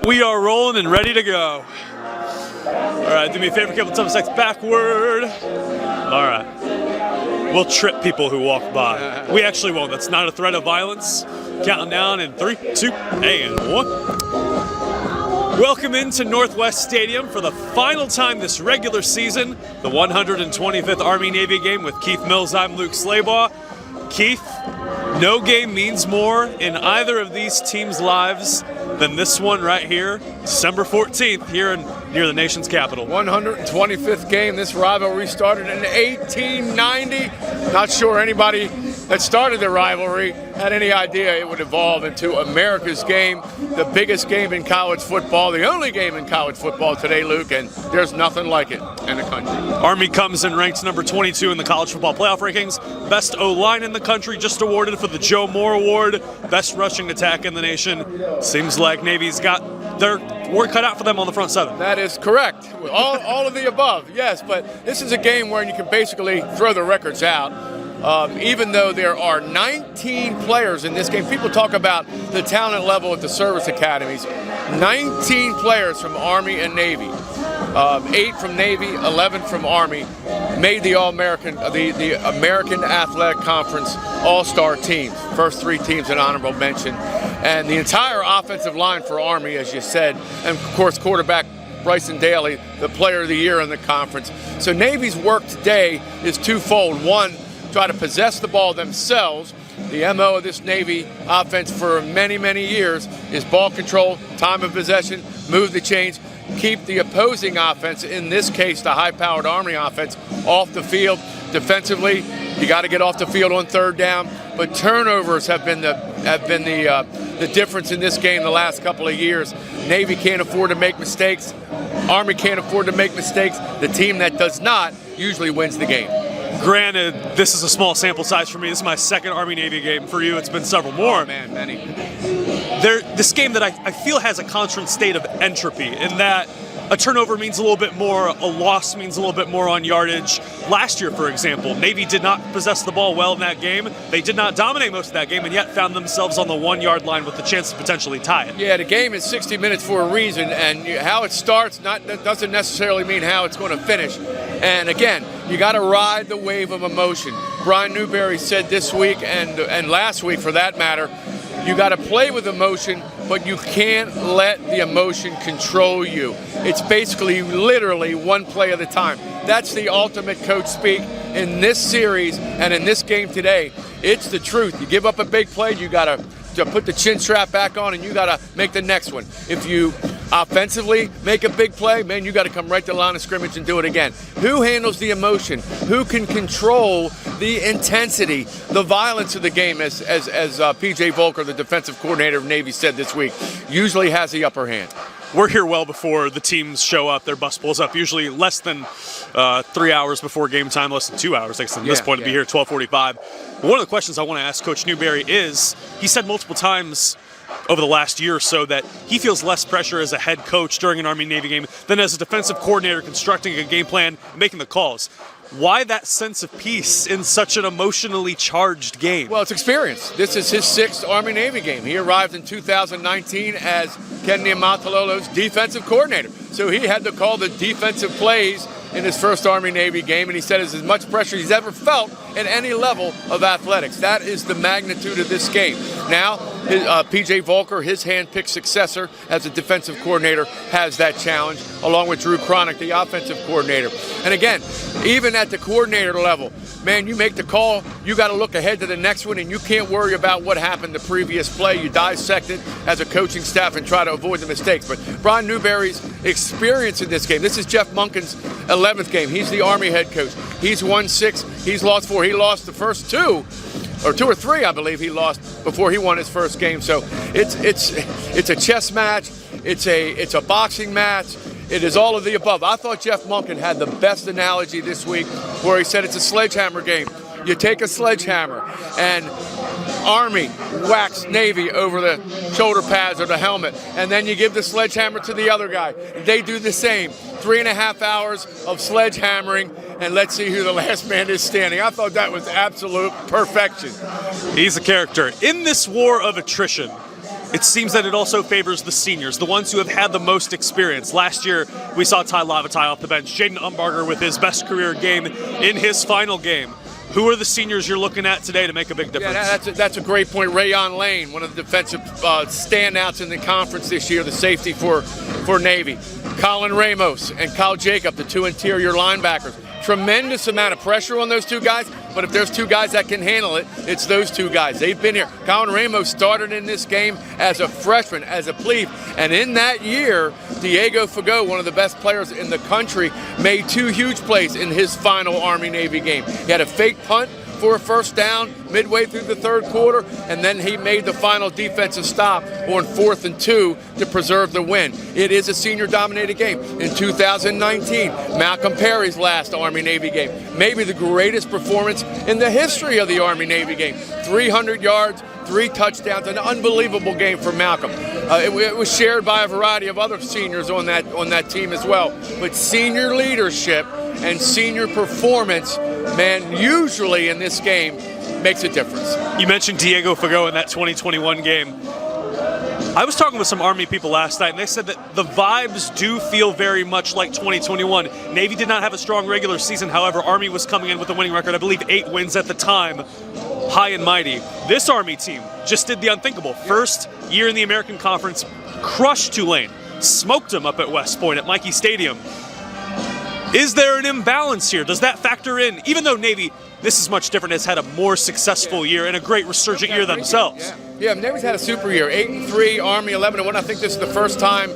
We are rolling and ready to go. All right, do me a favor, couple thumbs backward. All right. We'll trip people who walk by. We actually won't. That's not a threat of violence. Counting down in 3, 2, and 1. Welcome into Northwest Stadium for the final time this regular season, the 125th Army-Navy game with Keith Mills. I'm Luke Slabaugh. Keith, no game means more in either of these teams' lives than this one right here, December 14th, here near the nation's capital. 125th game. This rivalry started in 1890. Not sure anybody that started the rivalry had any idea it would evolve into America's game, the biggest game in college football, the only game in college football today, Luke, and there's nothing like it in the country. Army comes in ranked number 22 in the college football playoff rankings. Best O-line in the country, just awarded for the Joe Moore Award. Best rushing attack in the nation. Seems like Navy's got their work cut out for them on the front seven. That is correct. All of the above, yes, but this is a game where you can basically throw the records out. Even though there are 19 players in this game, people talk about the talent level at the service academies. 19 players from Army and Navy, 8 from Navy, 11 from Army, made the All-American, the American Athletic Conference All-Star teams. First 3 teams an honorable mention, and the entire offensive line for Army, as you said, and of course quarterback Bryson Daly, the Player of the Year in the conference. So Navy's work today is twofold. One, try to possess the ball themselves. The MO of this Navy offense for many, many years is ball control, time of possession, move the chains, keep the opposing offense, in this case the high-powered Army offense, off the field. Defensively, you got to get off the field on third down, but turnovers have been the difference in this game the last couple of years. Navy can't afford to make mistakes. Army can't afford to make mistakes. The team that does not usually wins the game. Granted, this is a small sample size for me. This is my second Army-Navy game. For you, it's been several more. Oh, man, many. This game that I feel has a constant state of entropy in that a turnover means a little bit more, a loss means a little bit more on yardage. Last year, for example, Navy did not possess the ball well in that game. They did not dominate most of that game and yet found themselves on the 1-yard line with the chance to potentially tie it. Yeah, the game is 60 minutes for a reason, and how it starts that doesn't necessarily mean how it's going to finish. And again, you got to ride the wave of emotion. Brian Newberry said this week and last week for that matter, you got to play with emotion, but you can't let the emotion control you. It's basically literally one play at a time. That's the ultimate coach speak in this series and in this game today. It's the truth. You give up a big play, you got to put the chin strap back on, and you got to make the next one. If you offensively make a big play, man, you got to come right to the line of scrimmage and do it again. Who handles the emotion? Who can control the intensity, the violence of the game, as P.J. Volker, the defensive coordinator of Navy, said this week, usually has the upper hand. We're here well before the teams show up. Their bus pulls up, usually less than 3 hours before game time, less than 2 hours. I guess at this point, to be here at 12:45. One of the questions I want to ask Coach Newberry is, he said multiple times over the last year or so that he feels less pressure as a head coach during an Army-Navy game than as a defensive coordinator constructing a game plan and making the calls. Why that sense of peace in such an emotionally charged game? Well, it's experience. This is his 6th Army-Navy game. He arrived in 2019 as Ken Niumatalolo's defensive coordinator. So he had to call the defensive plays in his first Army-Navy game, and he said it's as much pressure he's ever felt at any level of athletics. That is the magnitude of this game. Now, P.J. Volker, his hand-picked successor as a defensive coordinator, has that challenge, along with Drew Cronick, the offensive coordinator. And again, even at the coordinator level, man, you make the call, you got to look ahead to the next one, and you can't worry about what happened the previous play. You dissect it as a coaching staff and try to avoid the mistakes. But Brian Newberry's experience in this game, this is Jeff Monken's 11th game. He's the Army head coach. He's won 6, he's lost 4. He lost the first 2, or 2 or 3, I believe he lost before he won his first game. So it's a chess match, it's a boxing match. It is all of the above. I thought Jeff Monken had the best analogy this week where he said it's a sledgehammer game. You take a sledgehammer and Army whacks Navy over the shoulder pads or the helmet, and then you give the sledgehammer to the other guy. They do the same. 3.5 hours of sledgehammering, and let's see who the last man is standing. I thought that was absolute perfection. He's a character. In this war of attrition, it seems that it also favors the seniors, the ones who have had the most experience. Last year, we saw Ty Lavatai off the bench, Jaden Umbarger with his best career game in his final game. Who are the seniors you're looking at today to make a big difference? Yeah, that's a great point. Rayon Lane, one of the defensive standouts in the conference this year, the safety for Navy. Colin Ramos and Kyle Jacob, the two interior linebackers. Tremendous amount of pressure on those two guys, but if there's two guys that can handle it, it's those two guys. They've been here. Colin Ramos started in this game as a freshman, as a plebe, and in that year, Diego Fagot, one of the best players in the country, made two huge plays in his final Army-Navy game. He had a fake punt for a first down midway through the third quarter, and then he made the final defensive stop on 4th and 2 to preserve the win. It is a senior-dominated game. In 2019, Malcolm Perry's last Army-Navy game, maybe the greatest performance in the history of the Army-Navy game. 300 yards, 3 touchdowns, an unbelievable game for Malcolm. It was shared by a variety of other seniors on that team as well. But senior leadership and senior performance, man, usually in this game makes a difference. You mentioned Diego Fagot in that 2021 game. I was talking with some Army people last night, and they said that the vibes do feel very much like 2021. Navy did not have a strong regular season. However, Army was coming in with a winning record, I believe 8 wins at the time, high and mighty. This Army team just did the unthinkable. First year in the American Conference, crushed Tulane, smoked them up at West Point at Mikey Stadium. Is there an imbalance here? Does that factor in? Even though Navy, this is much different, has had a more successful year and a great resurgent year themselves. Yeah, Navy's had a super year. 8-3, Army 11-1. I think this is the first time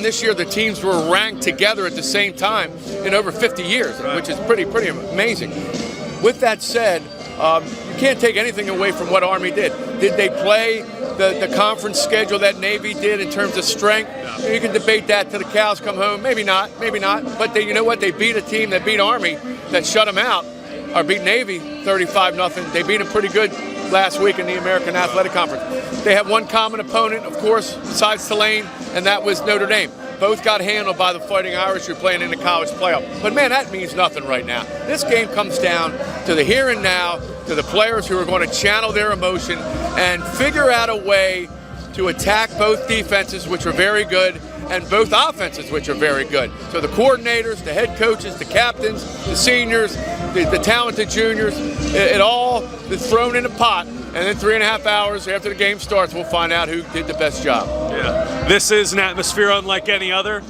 this year the teams were ranked together at the same time in over 50 years, which is pretty amazing. With that said, you can't take anything away from what Army did. Did they play the conference schedule that Navy did in terms of strength? Yeah. You can debate that till the cows come home. Maybe not. But you know what? They beat a team that beat Army, that shut them out, or beat Navy 35-0. They beat them pretty good last week in the American Athletic Conference. They have one common opponent, of course, besides Tulane, and that was Notre Dame. Both got handled by the Fighting Irish who are playing in the college playoff. But, man, that means nothing right now. This game comes down to the here and now, to the players who are going to channel their emotion and figure out a way to attack both defenses, which are very good, and both offenses, which are very good. So the coordinators, the head coaches, the captains, the seniors, the talented juniors, it all is thrown in a pot. And then 3.5 hours after the game starts, we'll find out who did the best job. Yeah, this is an atmosphere unlike any other.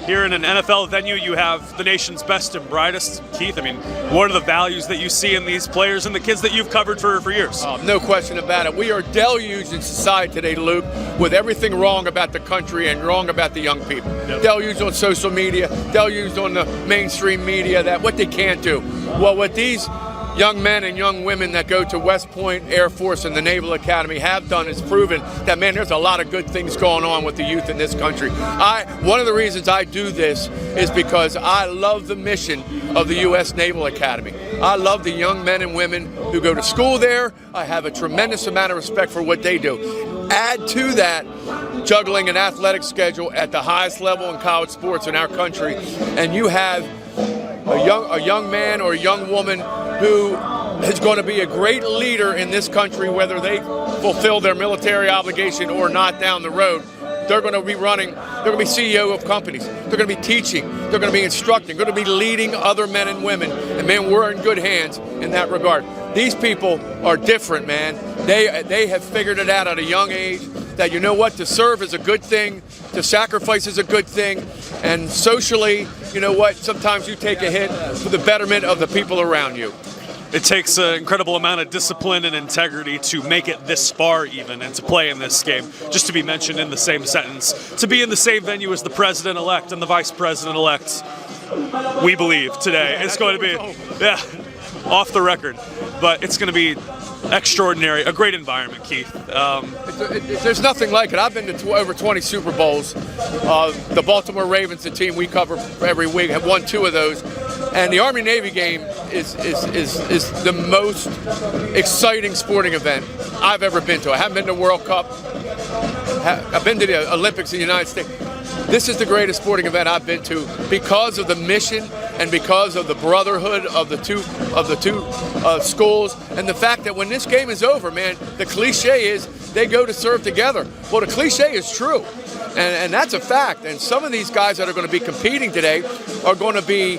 Here in an NFL venue, you have the nation's best and brightest. Keith, I mean, what are the values that you see in these players and the kids that you've covered for years? No question about it. We are deluged in society today, Luke, with everything wrong about the country and wrong about the young people. Yep. Deluged on social media, deluged on the mainstream media, that what they can't do. Well, what these young men and young women that go to West Point Air Force and the Naval Academy have done is proven that, man, there's a lot of good things going on with the youth in this country. One of the reasons I do this is because I love the mission of the U.S. Naval Academy. I love the young men and women who go to school there. I have a tremendous amount of respect for what they do. Add to that juggling an athletic schedule at the highest level in college sports in our country, and you have a young man or a young woman who is going to be a great leader in this country, whether they fulfill their military obligation or not down the road. They're going to be running, they're going to be CEO of companies. They're going to be teaching, they're going to be instructing, they're going to be leading other men and women. And, man, we're in good hands in that regard. These people are different, man. They have figured it out at a young age that, you know what, to serve is a good thing, to sacrifice is a good thing, and socially, you know what, sometimes you take a hit for the betterment of the people around you. It takes an incredible amount of discipline and integrity to make it this far even and to play in this game. Just to be mentioned in the same sentence, to be in the same venue as the president-elect and the vice president-elect, we believe today. It's going to be, off the record, but it's going to be extraordinary, a great environment, Keith. There's nothing like it. I've been to over 20 Super Bowls. The Baltimore Ravens, the team we cover every week, have won 2 of those. And the Army-Navy game is the most exciting sporting event I've ever been to. I haven't been to World Cup. I've been to the Olympics in the United States. This is the greatest sporting event I've been to because of the mission and because of the brotherhood of the two schools, and the fact that when this game is over, man, the cliche is they go to serve together. Well, the cliche is true, and that's a fact. And some of these guys that are going to be competing today are going to be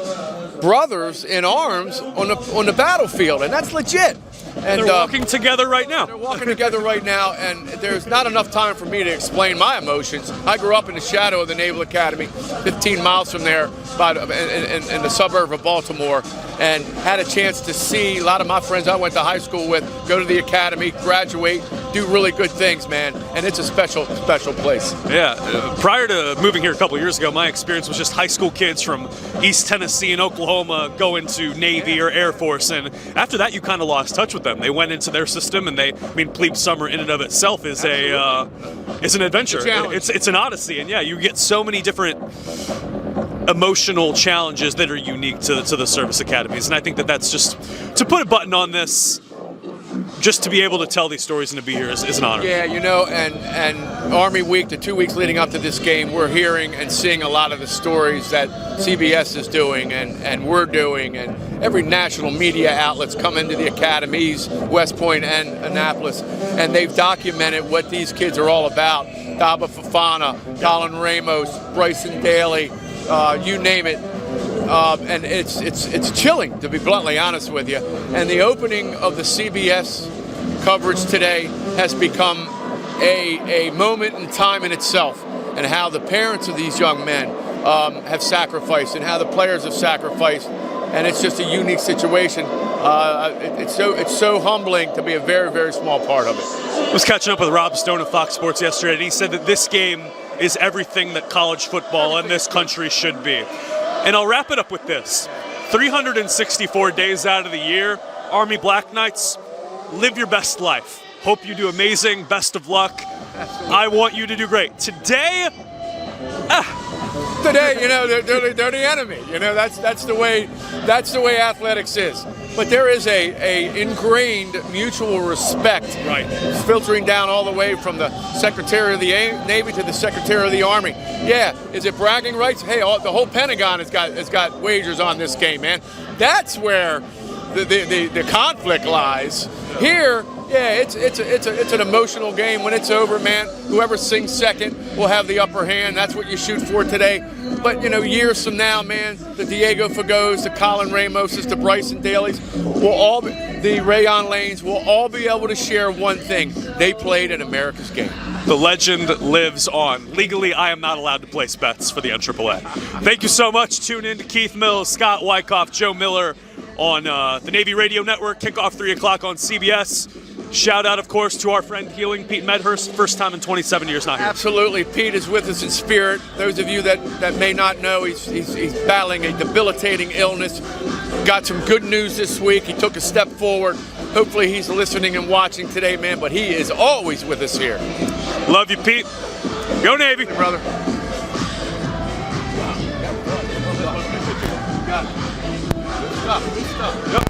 brothers in arms on the battlefield, and that's legit. And they're walking together right now. They're walking together right now, and there's not enough time for me to explain my emotions. I grew up in the shadow of the Naval Academy, 15 miles from there, in the suburb of Baltimore, and had a chance to see a lot of my friends I went to high school with go to the academy, graduate, do really good things, man. And it's a special, special place. Yeah. Prior to moving here a couple years ago, my experience was just high school kids from East Tennessee and Oklahoma going to Navy or Air Force, and after that, you kind of lost touch with them. They went into their system, and Plebe Summer in and of itself is an adventure. It's an odyssey, and yeah, you get so many different emotional challenges that are unique to the service academies, and I think that's just, to put a button on this, just to be able to tell these stories and to be here is an honor. Yeah, and Army Week, the 2 weeks leading up to this game, we're hearing and seeing a lot of the stories that CBS is doing and we're doing, and every national media outlet's come into the academies, West Point and Annapolis, and they've documented what these kids are all about. Daba Fofana, Colin Ramos, Bryson Daly, you name it. And it's chilling, to be bluntly honest with you. And the opening of the CBS coverage today has become a moment in time in itself, and how the parents of these young men have sacrificed, and how the players have sacrificed, and it's just a unique situation. It's so humbling to be a very, very small part of it. I was catching up with Rob Stone of Fox Sports yesterday, and he said that this game is everything that college football in this country should be. And I'll wrap it up with this. 364 days out of the year, Army Black Knights, live your best life. Hope you do amazing. Best of luck. I want you to do great. Today, you know, they're the enemy. You know, that's the way athletics is. But there is a ingrained mutual respect, right, filtering down all the way from the Secretary of the Navy to the Secretary of the Army. Yeah, is it bragging rights? Hey, the whole Pentagon has got wagers on this game, man. That's where the conflict lies. Here, yeah, it's an emotional game. When it's over, man, whoever sings second will have the upper hand. That's what you shoot for today. But, you know, years from now, man, the Diego Fagos, the Colin Ramoses, the Bryson Dalys, the Rayon Lanes will all be able to share one thing. They played in America's game. The legend lives on. Legally, I am not allowed to place bets for the NCAA. Thank you so much. Tune in to Keith Mills, Scott Wyckoff, Joe Miller on the Navy Radio Network. Kickoff 3 o'clock on CBS. Shout out, of course, to our friend Healing, Pete Medhurst. First time in 27 years not here. Absolutely. Pete is with us in spirit. Those of you that may not know, he's battling a debilitating illness. Got some good news this week. He took a step forward. Hopefully he's listening and watching today, man, but he is always with us here. Love you, Pete. Go Navy. Hey, brother. Good stuff. Good stuff. Yep.